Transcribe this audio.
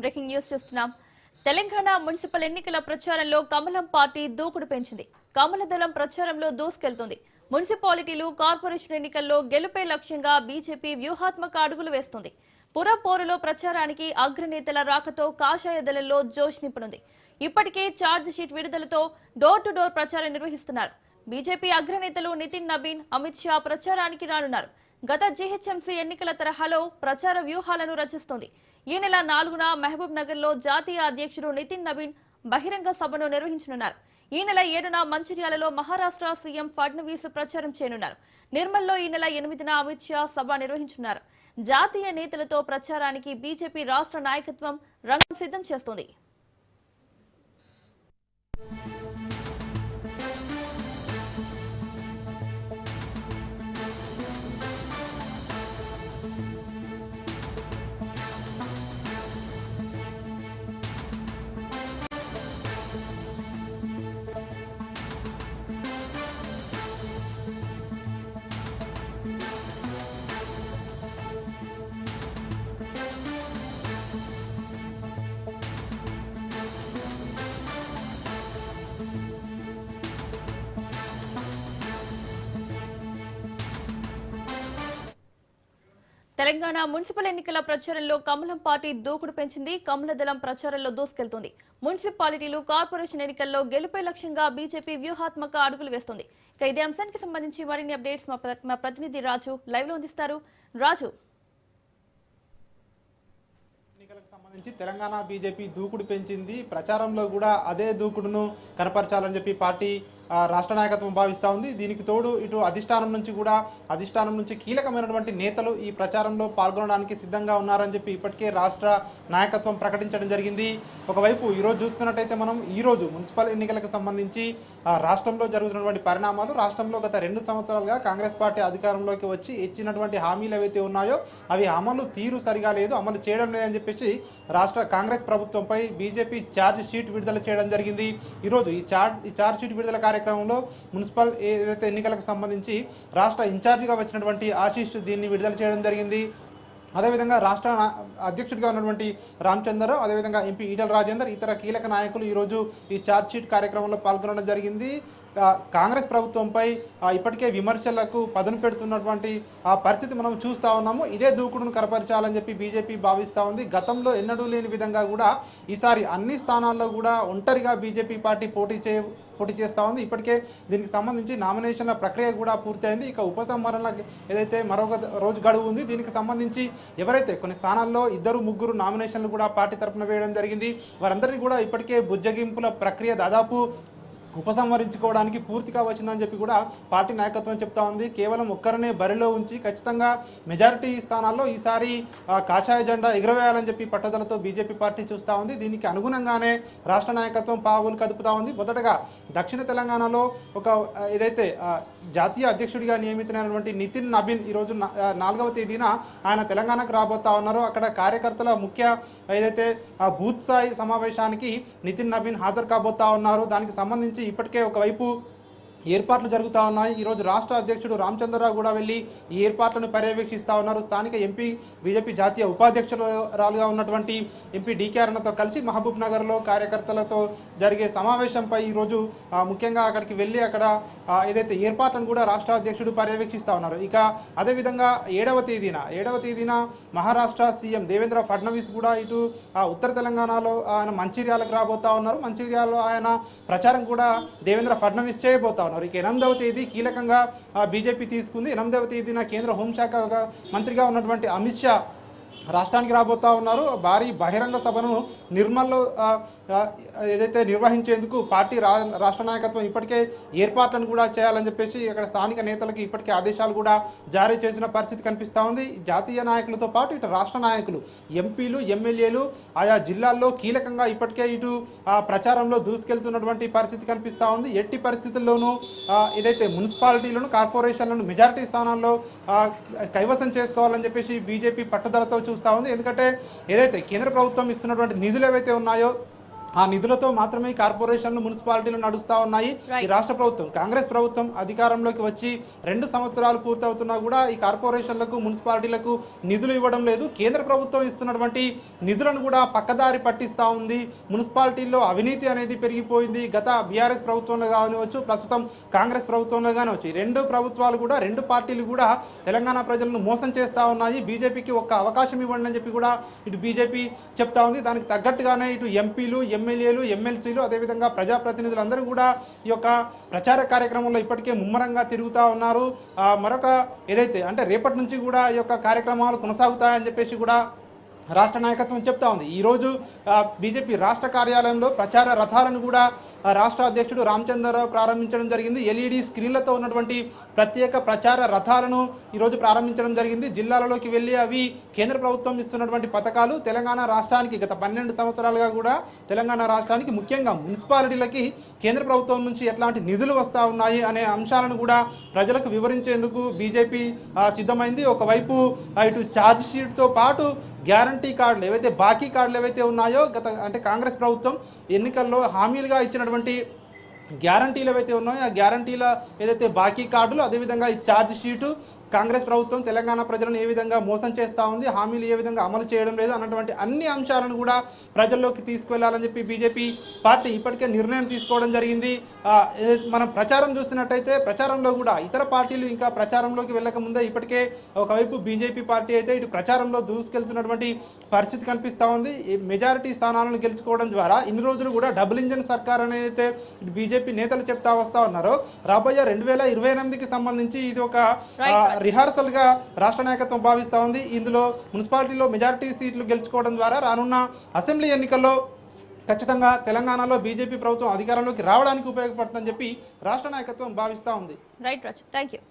Breaking news చూస్తున్నాం. Telangana municipal ఎన్నికల ప్రచారంలో కమలం పార్టీ దూకుడు పెంచింది. కమల దళం ప్రచారంలో దూసుకెళ్తుంది. మున్సిపాలిటీలు, కార్పొరేషన్ ఎన్నికల్లో గెలుపే లక్ష్యంగా బీజేపీ వ్యూహాత్మక అడుగులు వేస్తుంది. పురపోరులో ప్రచారానికి అగ్రనేతల రాకతో కాషాయ దళంలో జోష్ నింపనుంది. ఇప్పటికే ఛార్జ్ షీట్ విడుదలతో డోర్ టు డోర్ ప్రచారం నిర్వహిస్తున్నారు. బీజేపీ అగ్రనేతలు నితిన్ నబీన్, అమిత్ షా ప్రచారానికి రానున్నారు. గత జీహెచ్ఎంసీ ఎన్నికల తరహాలో ప్రచార వ్యూహాలను రచిస్తోంది. ఈ నెల 4న మహబూబ్ నగర్ లో జాతీయ అధ్యక్షుడు నితిన్ నబీన్ బహిరంగ సభను నిర్వహించనున్నారు. ఈ నెల 7న మంచిర్యాలలో మహారాష్ట్ర సీఎం ఫడ్నవీస్ ప్రచారం చేయనున్నారు. నిర్మల్లో ఈ నెల 8న అమిత్ షా సభ నిర్వహించనున్నారు. జాతీయ నేతలతో ప్రచారానికి బీజేపీ రాష్ట్ర నాయకత్వం రంగం సిద్ధం చేస్తోంది. తెలంగాణ మున్సిపల్ ఎన్నికల ప్రచారంలో కమలం పార్టీ దూకుడు పెంచింది. కమల దళం ప్రచారంలో దూసుకెళ్తుంది. మున్సిపాలిటీలు, కార్పొరేషన్ ఎన్నికల్లో గెలుపే లక్ష్యంగా బీజేపీ వ్యూహాత్మక అడుగులు వేస్తుంది. ఇక ఇదే అంశానికి సంబంధించి మరిన్ని అప్డేట్స్ మా ప్రతినిధి రాజు లైవ్ లో అందిస్తారు. రాజు, ఎన్నికలకు సంబంధించి తెలంగాణ బీజేపీ దూకుడు పెంచింది. ప్రచారంలో కూడా అదే దూకుడును కనపరచాలని చెప్పి పార్టీ రాష్ట్ర నాయకత్వం భావిస్తూ ఉంది. దీనికి తోడు ఇటు అధిష్టానం నుంచి కీలకమైనటువంటి నేతలు ఈ ప్రచారంలో పాల్గొనడానికి సిద్ధంగా ఉన్నారని చెప్పి ఇప్పటికే రాష్ట్ర నాయకత్వం ప్రకటించడం జరిగింది. ఒకవైపు ఈరోజు చూసుకున్నట్టయితే మనం ఈరోజు మున్సిపల్ ఎన్నికలకు సంబంధించి రాష్ట్రంలో జరుగుతున్నటువంటి పరిణామాలు, రాష్ట్రంలో గత 2 సంవత్సరాలుగా కాంగ్రెస్ పార్టీ అధికారంలోకి వచ్చి ఇచ్చినటువంటి హామీలు ఏవైతే ఉన్నాయో అవి అమలు తీరు సరిగా లేదు, అమలు చేయడం లేదని చెప్పేసి రాష్ట్ర కాంగ్రెస్ ప్రభుత్వంపై బీజేపీ ఛార్జ్ షీట్ విడుదల చేయడం జరిగింది. ఈరోజు ఈ ఛార్జ్ షీట్ విడుదల కార్యక్రమంలో మున్సిపల్ ఏదైతే ఎన్నికలకు సంబంధించి రాష్ట్ర ఇన్ఛార్జిగా వచ్చినటువంటి ఆశీష్ దీన్ని విడుదల చేయడం జరిగింది. అదేవిధంగా రాష్ట్ర అధ్యక్షుడిగా ఉన్నటువంటి రామచంద్రరావు, అదేవిధంగా ఎంపీ ఈటల రాజేందర్, ఇతర కీలక నాయకులు ఈరోజు ఈ ఛార్జ్ షీట్ కార్యక్రమంలో పాల్గొనడం జరిగింది. కాంగ్రెస్ ప్రభుత్వంపై ఇప్పటికే విమర్శలకు పదును పెడుతున్నటువంటి ఆ పరిస్థితి మనం చూస్తూ ఉన్నాము. ఇదే దూకుడును కనపరచాలని చెప్పి బీజేపీ భావిస్తూ ఉంది. గతంలో ఎన్నడూ లేని విధంగా కూడా ఈసారి అన్ని స్థానాల్లో కూడా ఒంటరిగా బీజేపీ పార్టీ పోటీ చేస్తూ ఉంది. ఇప్పటికే దీనికి సంబంధించి నామినేషన్ల ప్రక్రియ కూడా పూర్తయింది. ఇక ఉపసంహరణ ఏదైతే మరొక రోజు గడువు ఉంది, దీనికి సంబంధించి ఎవరైతే కొన్ని స్థానాల్లో 2-3 నామినేషన్లు కూడా పార్టీ తరఫున వేయడం జరిగింది, వారందరినీ కూడా ఇప్పటికే బుజ్జగింపుల ప్రక్రియ దాదాపు ఉపసంహరించుకోవడానికి పూర్తిగా వచ్చిందని చెప్పి కూడా పార్టీ నాయకత్వం చెప్తా ఉంది. కేవలం ఒక్కరినే బరిలో ఉంచి ఖచ్చితంగా మెజారిటీ స్థానాల్లో ఈసారి కాషాయ జెండా ఎగురవేయాలని చెప్పి పట్టుదలతో బీజేపీ పార్టీ చూస్తూ ఉంది. దీనికి అనుగుణంగానే రాష్ట్ర నాయకత్వం పావులు కదుపుతా ఉంది. మొదటగా దక్షిణ తెలంగాణలో ఏదైతే జాతీయ అధ్యక్షుడిగా నియమితున్నటువంటి నితిన్ నబీన్ ఈరోజు 4వ తేదీన ఆయన తెలంగాణకు రాబోతా ఉన్నారు. అక్కడ కార్యకర్తల ముఖ్య ఏదైతే బూత్ స్థాయి సమావేశానికి నితిన్ నబీన్ హాజరు కాబోతా ఉన్నారు. దానికి సంబంధించి ఇప్పటికే ఒకవైపు ఏర్పాట్లు జరుగుతూ ఉన్నాయి. ఈరోజు రాష్ట్ర అధ్యక్షుడు రామచంద్రరావు కూడా వెళ్ళి ఈ ఏర్పాట్లను పర్యవేక్షిస్తూ ఉన్నారు. స్థానిక ఎంపీ, బీజేపీ జాతీయ ఉపాధ్యక్షురాలుగా ఉన్నటువంటి ఎంపీ డీకే అరుణతో కలిసి మహబూబ్ నగర్లో కార్యకర్తలతో జరిగే సమావేశంపై ఈరోజు ముఖ్యంగా అక్కడికి వెళ్ళి అక్కడ ఏదైతే ఏర్పాట్లను కూడా రాష్ట్ర అధ్యక్షుడు పర్యవేక్షిస్తూ ఉన్నారు. ఇక అదేవిధంగా 7వ తేదీన మహారాష్ట్ర సీఎం దేవేంద్ర ఫడ్నవీస్ కూడా ఇటు ఉత్తర తెలంగాణలో ఆయన మంచిర్యాలకు రాబోతా ఉన్నారు. మంచిర్యాలలో ఆయన ప్రచారం కూడా దేవేంద్ర ఫడ్నవీస్ చేయబోతా ఉన్నారు. ఇక 8వ తేదీ కీలకంగా బీజేపీ తీసుకుంది. 8వ తేదీన కేంద్ర హోంశాఖ మంత్రిగా ఉన్నటువంటి అమిత్ షా రాష్ట్రానికి రాబోతా ఉన్నారు. భారీ బహిరంగ సభను నిర్మల్లో ఏదైతే నిర్వహించేందుకు పార్టీ రాష్ట్ర నాయకత్వం ఇప్పటికే ఏర్పాట్లను కూడా చేయాలని చెప్పేసి అక్కడ స్థానిక నేతలకు ఇప్పటికే ఆదేశాలు కూడా జారీ చేసిన పరిస్థితి కనిపిస్తూ ఉంది. జాతీయ నాయకులతో పాటు ఇటు రాష్ట్ర నాయకులు, ఎంపీలు, ఎమ్మెల్యేలు ఆయా జిల్లాల్లో కీలకంగా ఇప్పటికే ఇటు ప్రచారంలో దూసుకెళ్తున్నటువంటి పరిస్థితి కనిపిస్తూ ఉంది. ఎట్టి పరిస్థితుల్లోనూ ఏదైతే మున్సిపాలిటీలను, కార్పొరేషన్లను మెజారిటీ స్థానాల్లో కైవసం చేసుకోవాలని చెప్పేసి బీజేపీ పట్టుదలతో చూస్తూ ఉంది. ఎందుకంటే ఏదైతే కేంద్ర ప్రభుత్వం ఇస్తున్నటువంటి నిధులు ఏవైతే ఉన్నాయో ఆ నిధులతో మాత్రమే కార్పొరేషన్లు మున్సిపాలిటీలు నడుస్తా ఉన్నాయి. ఈ రాష్ట్ర ప్రభుత్వం కాంగ్రెస్ ప్రభుత్వం అధికారంలోకి వచ్చి 2 సంవత్సరాలు పూర్తవుతున్నా కూడా ఈ కార్పొరేషన్లకు మున్సిపాలిటీలకు నిధులు ఇవ్వడం లేదు. కేంద్ర ప్రభుత్వం ఇస్తున్నటువంటి నిధులను కూడా పక్కదారి పట్టిస్తా ఉంది. మున్సిపాలిటీల్లో అవినీతి అనేది పెరిగిపోయింది. గత బీఆర్ఎస్ ప్రభుత్వంలో కానివచ్చు, ప్రస్తుతం కాంగ్రెస్ ప్రభుత్వంలో కానివచ్చు, 2 ప్రభుత్వాలు కూడా 2 పార్టీలు కూడా తెలంగాణ ప్రజలను మోసం చేస్తా ఉన్నాయి. బీజేపీకి ఒక్క అవకాశం ఇవ్వండి అని చెప్పి కూడా ఇటు బీజేపీ చెప్తా ఉంది. దానికి తగ్గట్టుగానే ఇటు ఎంపీలు, ఎమ్మెల్యేలు, ఎమ్మెల్సీలు, అదేవిధంగా ప్రజాప్రతినిధులందరూ కూడా ఈ యొక్క ప్రచార కార్యక్రమంలో ఇప్పటికే ముమ్మరంగా తిరుగుతూ ఉన్నారు. మరొక ఏదైతే అంటే రేపటి నుంచి కూడా ఈ యొక్క కార్యక్రమాలు కొనసాగుతాయని చెప్పేసి కూడా రాష్ట్ర నాయకత్వం చెప్తా ఉంది. ఈరోజు బీజేపీ రాష్ట్ర కార్యాలయంలో ప్రచార రథాలను కూడా రాష్ట్ర అధ్యక్షుడు రామచంద్రరావు ప్రారంభించడం జరిగింది. ఎల్ఈడి స్క్రీన్లతో ఉన్నటువంటి ప్రత్యేక ప్రచార రథాలను ఈరోజు ప్రారంభించడం జరిగింది. జిల్లాలలోకి వెళ్ళి అవి కేంద్ర ప్రభుత్వం ఇస్తున్నటువంటి పథకాలు, తెలంగాణ రాష్ట్రానికి గత 12 సంవత్సరాలుగా కూడా తెలంగాణ రాష్ట్రానికి ముఖ్యంగా మున్సిపాలిటీలకి కేంద్ర ప్రభుత్వం నుంచి ఎట్లాంటి నిధులు వస్తూ ఉన్నాయి అనే అంశాలను కూడా ప్రజలకు వివరించేందుకు బీజేపీ సిద్ధమైంది. ఒకవైపు ఇటు ఛార్జ్ షీట్తో పాటు గ్యారంటీ కార్డులు ఏవైతే బాకీ కార్డులు ఏవైతే ఉన్నాయో అంటే కాంగ్రెస్ ప్రభుత్వం ఎన్నికల్లో హామీలుగా ఇచ్చినటువంటి గ్యారంటీలు ఏవైతే ఉన్నాయో ఆ గ్యారంటీల ఏదైతే బాకీ కార్డులు, అదేవిధంగా ఈ ఛార్జ్ షీటు, కాంగ్రెస్ ప్రభుత్వం తెలంగాణ ప్రజలను ఏ విధంగా మోసం చేస్తూ ఉంది, హామీలు ఏ విధంగా అమలు చేయడం లేదు అన్నటువంటి అన్ని అంశాలను కూడా ప్రజల్లోకి తీసుకువెళ్లాలని చెప్పి బీజేపీ పార్టీ ఇప్పటికే నిర్ణయం తీసుకోవడం జరిగింది. మనం ప్రచారం చూస్తున్నట్టయితే ప్రచారంలో కూడా ఇతర పార్టీలు ఇంకా ప్రచారంలోకి వెళ్ళక ముందే ఇప్పటికే ఒకవైపు బీజేపీ పార్టీ అయితే ఇటు ప్రచారంలో దూసుకెళ్తున్నటువంటి పరిస్థితి కనిపిస్తూ ఉంది. మెజారిటీ స్థానాలను గెలుచుకోవడం ద్వారా ఇన్ని రోజులు కూడా డబుల్ ఇంజన్ సర్కార్ అనేది అయితే ఇటు బీజేపీ నేతలు చెప్తా వస్తా ఉన్నారో రాబోయే 2028కి సంబంధించి ఇది ఒక రిహార్సల్ గా రాష్ట్ర నాయకత్వం భావిస్తా ఉంది. ఇందులో మున్సిపాలిటీలో మెజారిటీ సీట్లు గెలుచుకోవడం ద్వారా రానున్న అసెంబ్లీ ఎన్నికల్లో ఖచ్చితంగా తెలంగాణలో బీజేపీ ప్రభుత్వం అధికారంలోకి రావడానికి ఉపయోగపడుతుందని చెప్పి రాష్ట్ర నాయకత్వం భావిస్తా ఉంది. Right Raju, thank you.